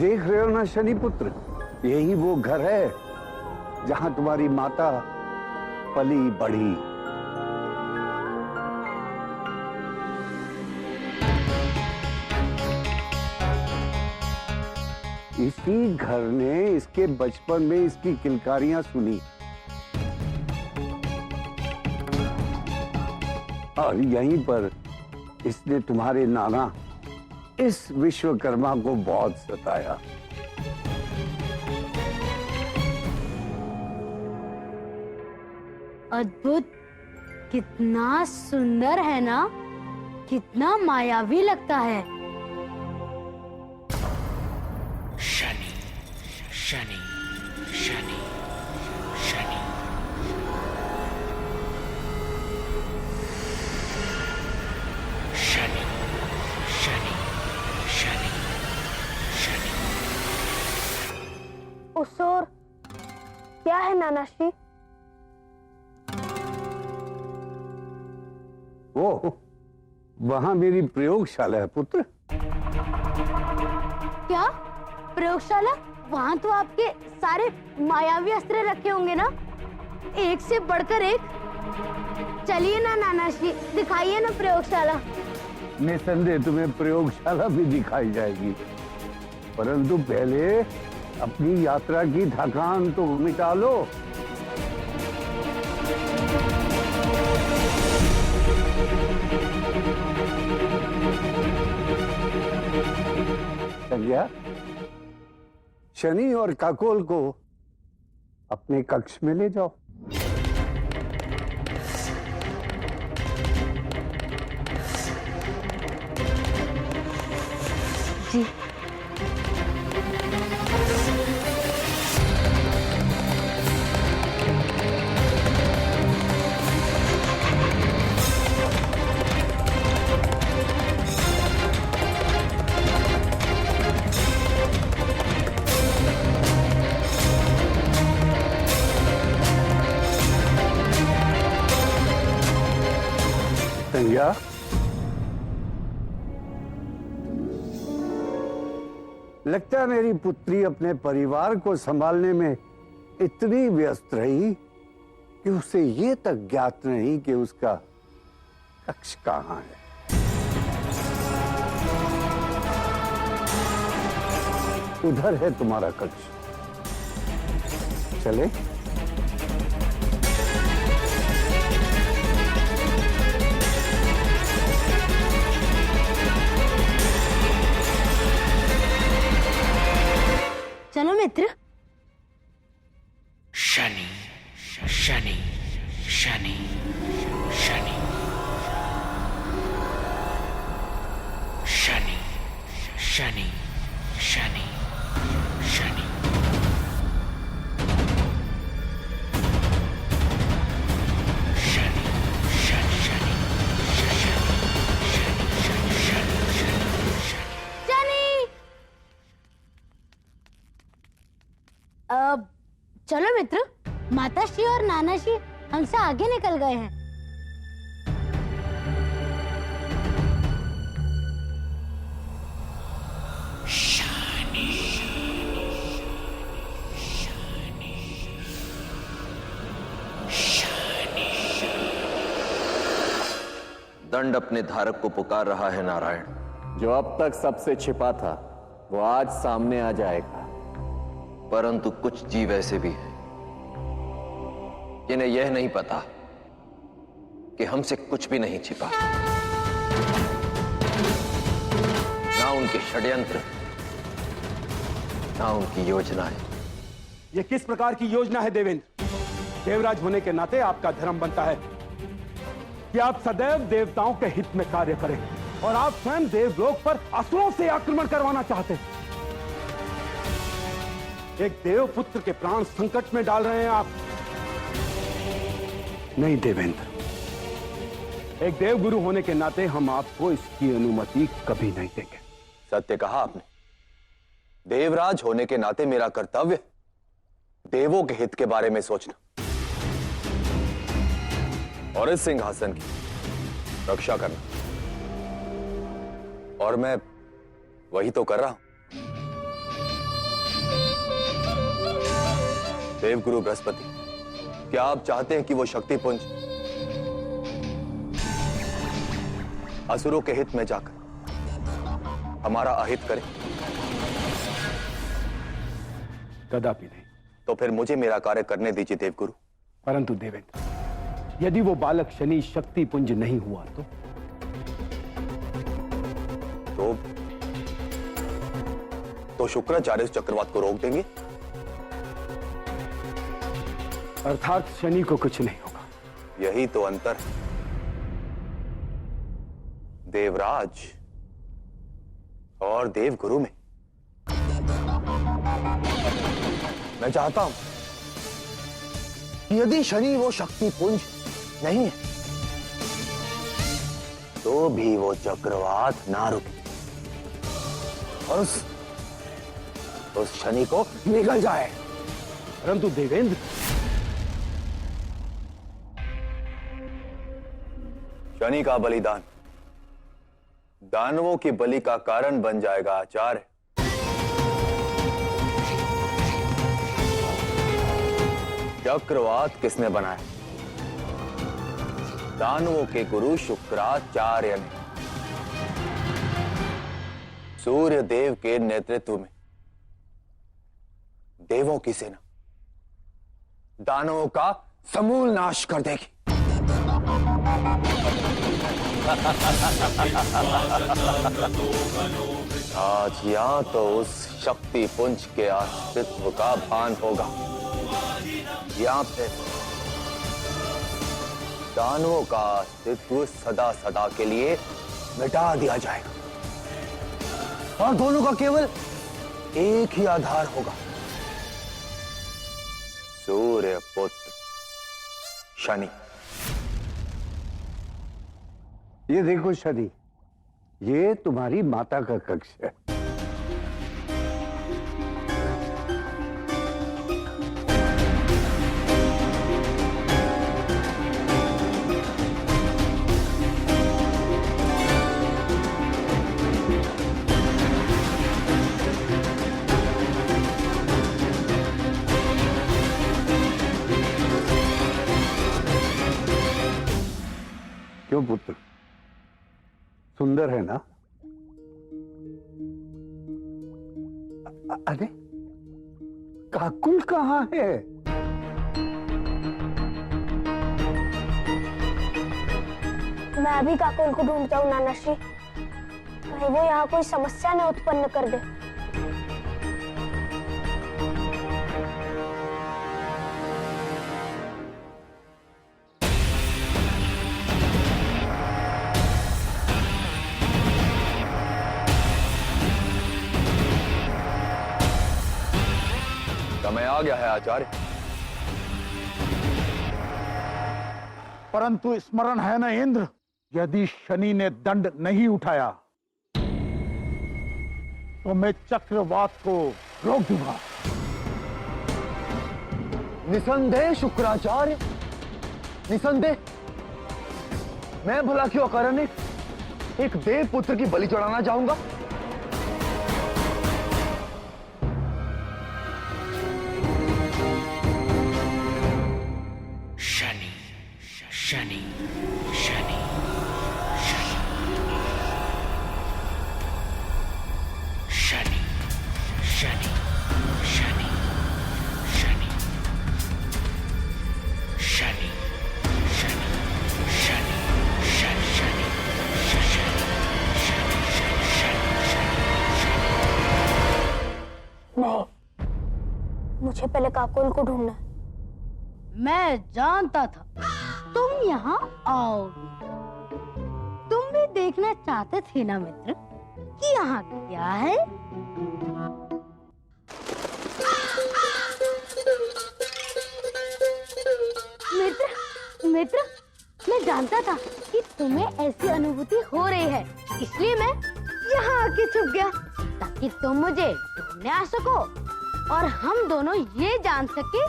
देख रहे हो ना शनि पुत्र, यही वो घर है जहां तुम्हारी माता पली बढ़ी। इसी घर ने इसके बचपन में इसकी किलकारियां सुनी और यहीं पर इसने तुम्हारे नाना इस विश्वकर्मा को बहुत सताया। अद्भुत, कितना सुंदर है ना, कितना मायावी लगता है। शनि शनि शनि शनि। शनि शनि शनि शनि। उस ओर क्या है नानाश्री? वो वहां मेरी प्रयोगशाला है पुत्र। क्या प्रयोगशाला? वहां तो आपके सारे मायावी अस्त्र रखे होंगे ना, एक से बढ़कर एक। चलिए ना नानाश्री, दिखाइए ना प्रयोगशाला। निसंदेह तुम्हें प्रयोगशाला भी दिखाई जाएगी, परंतु पहले अपनी यात्रा की थकान तो मिटा लो। संज्ञा, शनि और काकोल को अपने कक्ष में ले जाओ। जी। संज्ञा, लगता है मेरी पुत्री अपने परिवार को संभालने में इतनी व्यस्त रही कि उसे ये तक ज्ञात नहीं कि उसका कक्ष कहाँ है। उधर है तुम्हारा कक्ष, चले? चलो मित्र। शनि शनि शनि शनि शनि शनि शनि शनि। चलो मित्र, माताश्री और नानाश्री हमसे आगे निकल गए हैं। दंड अपने धारक को पुकार रहा है नारायण। जो अब तक सबसे छिपा था वो आज सामने आ जाएगा। परंतु कुछ जीव ऐसे भी हैं जिन्हें यह नहीं पता कि हमसे कुछ भी नहीं छिपा, ना उनके षड्यंत्र, ना उनकी योजनाएं। यह किस प्रकार की योजना है देवेंद्र? देवराज होने के नाते आपका धर्म बनता है कि आप सदैव देवताओं के हित में कार्य करें, और आप स्वयं देवलोक पर असुरों से आक्रमण करवाना चाहते हैं। एक देवपुत्र के प्राण संकट में डाल रहे हैं आप। नहीं देवेंद्र, एक देवगुरु होने के नाते हम आपको इसकी अनुमति कभी नहीं देंगे। सत्य कहा आपने। देवराज होने के नाते मेरा कर्तव्य देवों के हित के बारे में सोचना और इस सिंहासन की रक्षा करना, और मैं वही तो कर रहा हूं। देवगुरु बृहस्पति, क्या आप चाहते हैं कि वो शक्तिपुंज असुरों के हित में जाकर हमारा अहित करे? कदापि नहीं। तो फिर मुझे मेरा कार्य करने दीजिए देवगुरु। परंतु देवेंद्र, यदि वो बालक शनि शक्तिपुंज नहीं हुआ तो शुक्राचार्य इस चक्रवात को रोक देंगे? अर्थात शनि को कुछ नहीं होगा। यही तो अंतर है देवराज और देवगुरु में। मैं चाहता हूं कि यदि शनि वो शक्तिपुंज नहीं है तो भी वो चक्रवात ना रुके और उस शनि को निकल जाए। परंतु देवेंद्र, शनि का बलिदान दानवों की बलि का कारण बन जाएगा आचार्य। चक्रवात किसने बनाया? दानवों के गुरु शुक्राचार्य ने सूर्य देव के नेतृत्व में देवों की सेना दानवों का समूल नाश कर देगी। आज या तो उस शक्तिपुंज के अस्तित्व का भान होगा या फिर दानवों का अस्तित्व सदा सदा के लिए मिटा दिया जाएगा और दोनों का केवल एक ही आधार होगा, सूर्य पुत्र शनि। ये देखो शनि, ये तुम्हारी माता का कक्ष है। क्यों पुत्र, सुंदर है ना? अरे काकुल कहाँ है? मैं अभी काकुल को ढूंढता हूँ नाना श्री, कहीं वो यहाँ कोई समस्या न उत्पन्न कर दे। समय आ गया है आचार्य। परंतु स्मरण है न इंद्र, यदि शनि ने दंड नहीं उठाया तो मैं चक्रवात को रोक दूंगा। निसंदेह शुक्राचार्य, निसंदेह। मैं भला क्यों अकारण एक देव पुत्र की बलि चढ़ाना चाहूंगा? शनि शनि शनि शनि शनि शनि शनि शनि शनि शनि शनि नहीं, मुझे पहले काकुल को ढूंढना है। मैं जानता था तुम यहाँ आओगे। तुम भी देखना चाहते थे ना मित्र कि यहाँ क्या है? मित्र मित्र, मैं जानता था कि तुम्हें ऐसी अनुभूति हो रही है, इसलिए मैं यहाँ आके छुप गया ताकि तुम मुझे ढूंढने आ सको और हम दोनों ये जान सके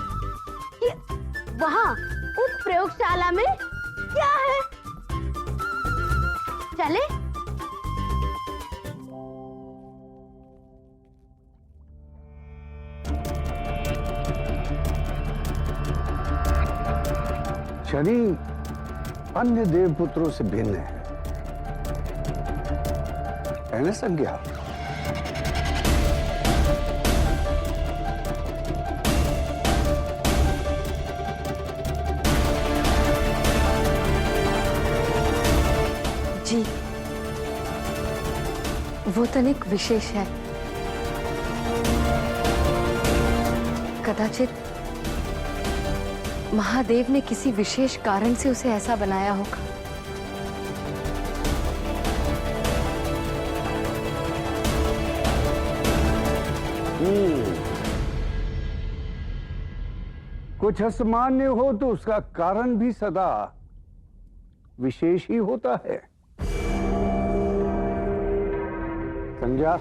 कि वहाँ उस प्रयोगशाला में क्या है। चले? शनि अन्य देवपुत्रों से भिन्न है ना संज्ञा? जी, वो तनिक विशेष है। कदाचित महादेव ने किसी विशेष कारण से उसे ऐसा बनाया होगा। कुछ असामान्य हो तो उसका कारण भी सदा विशेष ही होता है। संज्ञा,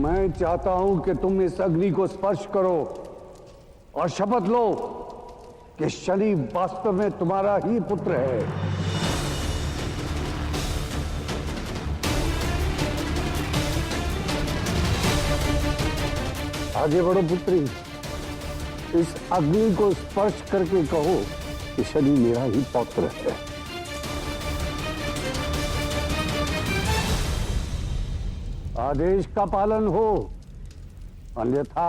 मैं चाहता हूं कि तुम इस अग्नि को स्पर्श करो और शपथ लो कि शनि वास्तव में तुम्हारा ही पुत्र है। आगे बढ़ो पुत्री, इस अग्नि को स्पर्श करके कहो कि शनि मेरा ही पौत्र है। आदेश का पालन हो, अन्यथा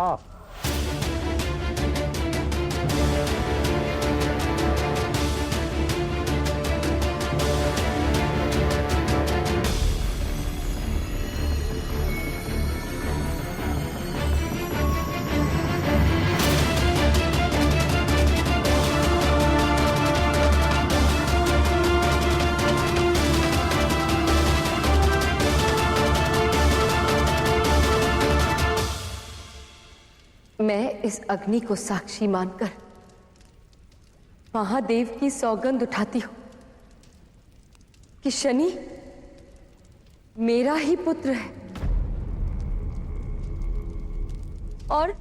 मैं इस अग्नि को साक्षी मानकर महादेव की सौगंध उठाती हूं कि शनि मेरा ही पुत्र है और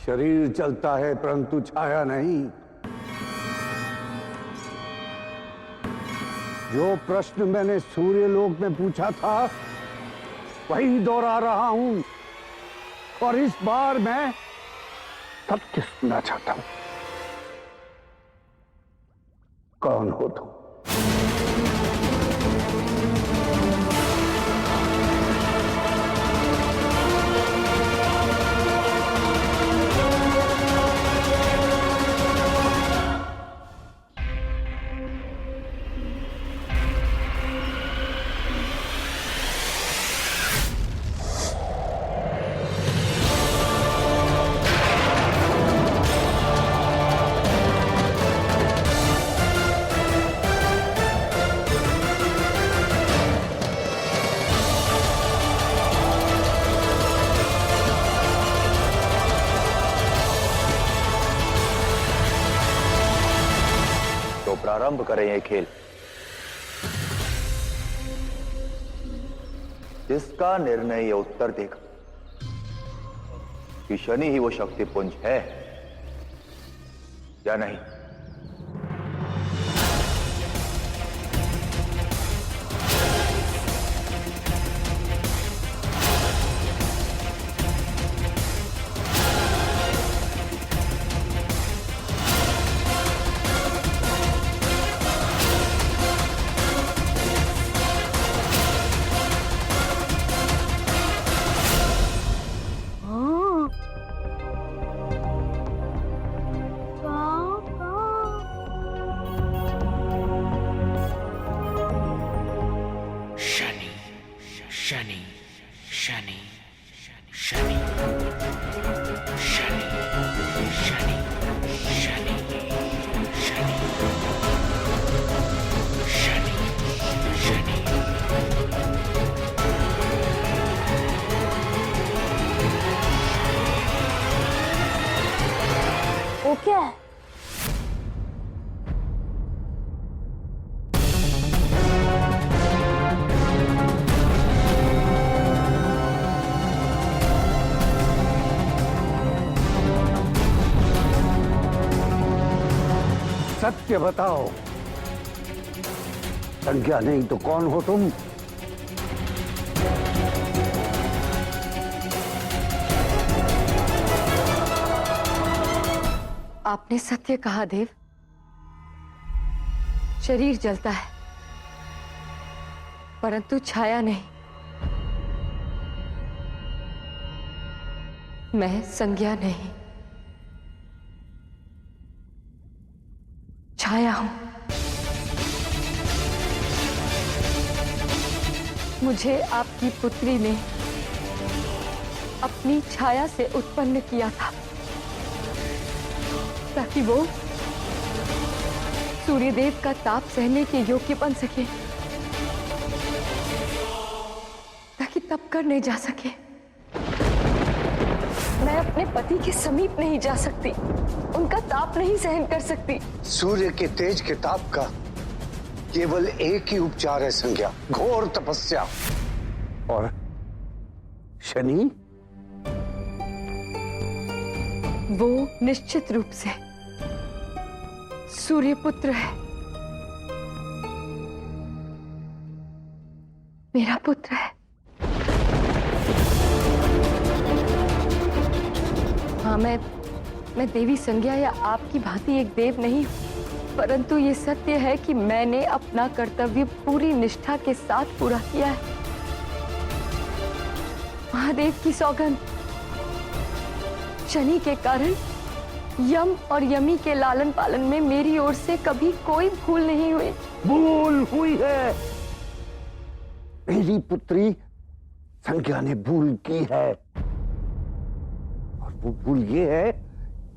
शरीर चलता है परंतु छाया नहीं। जो प्रश्न मैंने सूर्यलोक में पूछा था वही दोहरा रहा हूं, और इस बार मैं सत्य सुनना चाहता हूं। कौन हो तुम? प्रारंभ करें ये खेल, जिसका निर्णय ये उत्तर देगा कि शनि ही वो शक्तिपुंज है या नहीं। सत्य बताओ, संज्ञा नहीं तो कौन हो तुम? आपने सत्य कहा देव। शरीर जलता है परंतु छाया नहीं। मैं संज्ञा नहीं, छाया हूं। मुझे आपकी पुत्री ने अपनी छाया से उत्पन्न किया था ताकि वो सूर्यदेव का ताप सहने के योग्य बन सके, ताकि तप करने जा सके। मैं अपने पति के समीप नहीं जा सकती, उनका ताप नहीं सहन कर सकती। सूर्य के तेज के ताप का केवल एक ही उपचार है संज्ञा, घोर तपस्या। और शनि? वो निश्चित रूप से सूर्यपुत्र है, मेरा पुत्र है। हाँ, मैं देवी संज्ञा या आपकी भांति एक देव नहीं हूं, परंतु ये सत्य है कि मैंने अपना कर्तव्य पूरी निष्ठा के साथ पूरा किया है। महादेव की सौगंध, शनि के कारण यम और यमी के लालन पालन में मेरी ओर से कभी कोई भूल नहीं हुई। भूल हुई है, मेरी पुत्री संज्ञा ने भूल की है। और वो भूल ये है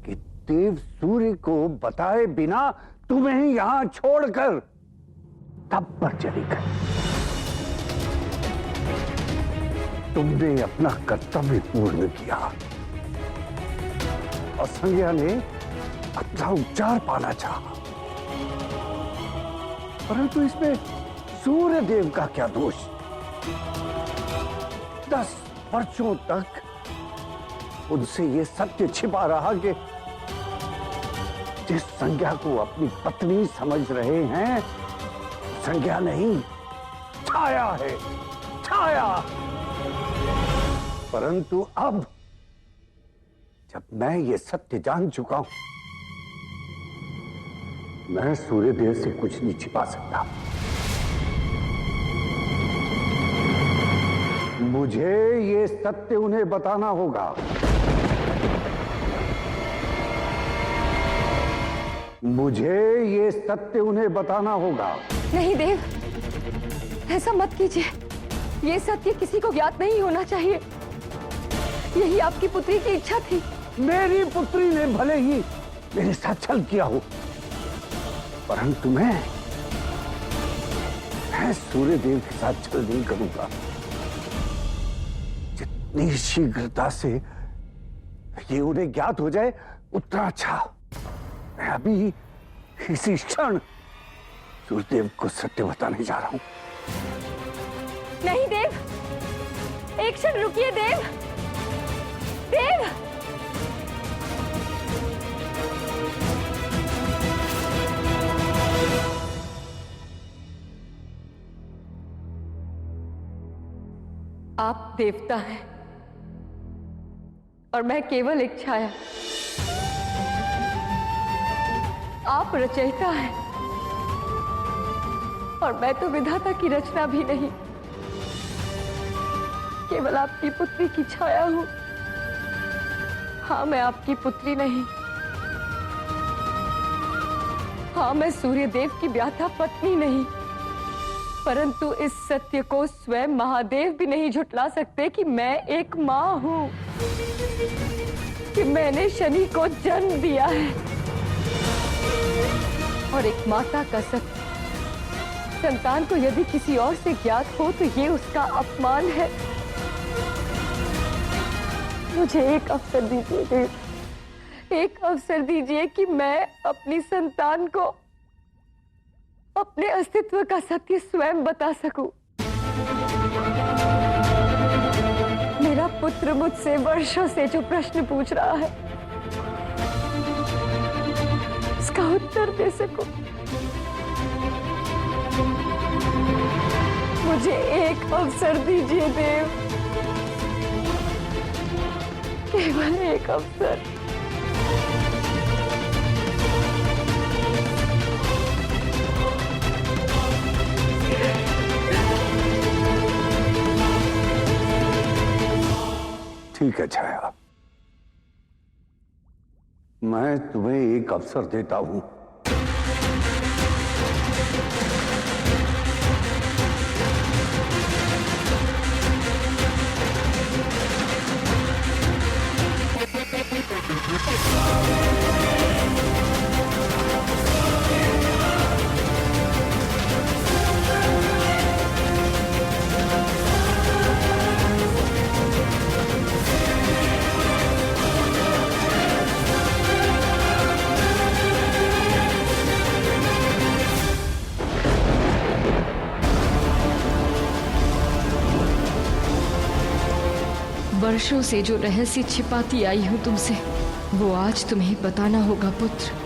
कि देव सूर्य को बताए बिना तुम्हें यहां छोड़कर तप पर चली गई। तुमने अपना कर्तव्य पूर्ण किया और संज्ञा ने अपना उपचार पाना चाहा, परंतु इसमें सूर्य देव का क्या दोष? 10 वर्षों तक उनसे ये सत्य छिपा रहा कि जिस संज्ञा को अपनी पत्नी समझ रहे हैं, संज्ञा नहीं, छाया है, छाया। परंतु अब जब मैं ये सत्य जान चुका हूं, मैं सूर्यदेव से कुछ नहीं छिपा सकता। मुझे ये सत्य उन्हें बताना होगा। मुझे ये सत्य उन्हें बताना होगा। नहीं देव, ऐसा मत कीजिए। ये सत्य किसी को ज्ञात नहीं होना चाहिए। यही आपकी पुत्री की इच्छा थी। मेरी पुत्री ने भले ही मेरे साथ छल किया हो, परंतु मैं सूर्यदेव के साथ छल नहीं करूंगा। जितनी शीघ्रता से ये उन्हें ज्ञात हो जाए उतना अच्छा। मैं अभी इसी क्षण सूर्यदेव को सत्य बताने जा रहा हूं। नहीं देव, एक क्षण रुकिए देव। देव, आप देवता हैं और मैं केवल एक छाया। आप रचयिता हैं और मैं तो विधाता की रचना भी नहीं, केवल आपकी पुत्री की छाया हूं। हाँ, मैं आपकी पुत्री नहीं। हाँ, मैं सूर्यदेव की ब्याता पत्नी नहीं, परंतु इस सत्य को स्वयं महादेव भी नहीं झुठला सकते कि मैं एक मां हूं, कि मैंने शनि को जन्म दिया है। और एक माता का सत्य संतान को यदि किसी और से ज्ञात हो तो ये उसका अपमान है। मुझे एक अवसर दीजिए देव, एक अवसर दीजिए कि मैं अपनी संतान को अपने अस्तित्व का सत्य स्वयं बता सकूं। मेरा पुत्र मुझसे वर्षों से जो प्रश्न पूछ रहा है, इसका उत्तर दे सकूं। मुझे एक अवसर दीजिए देव, केवल एक अवसर। ठीक है छाया, मैं तुम्हें एक अवसर देता हूं। वर्षों से जो रहस्य छिपाती आई हूं तुमसे, वो आज तुम्हें बताना होगा पुत्र।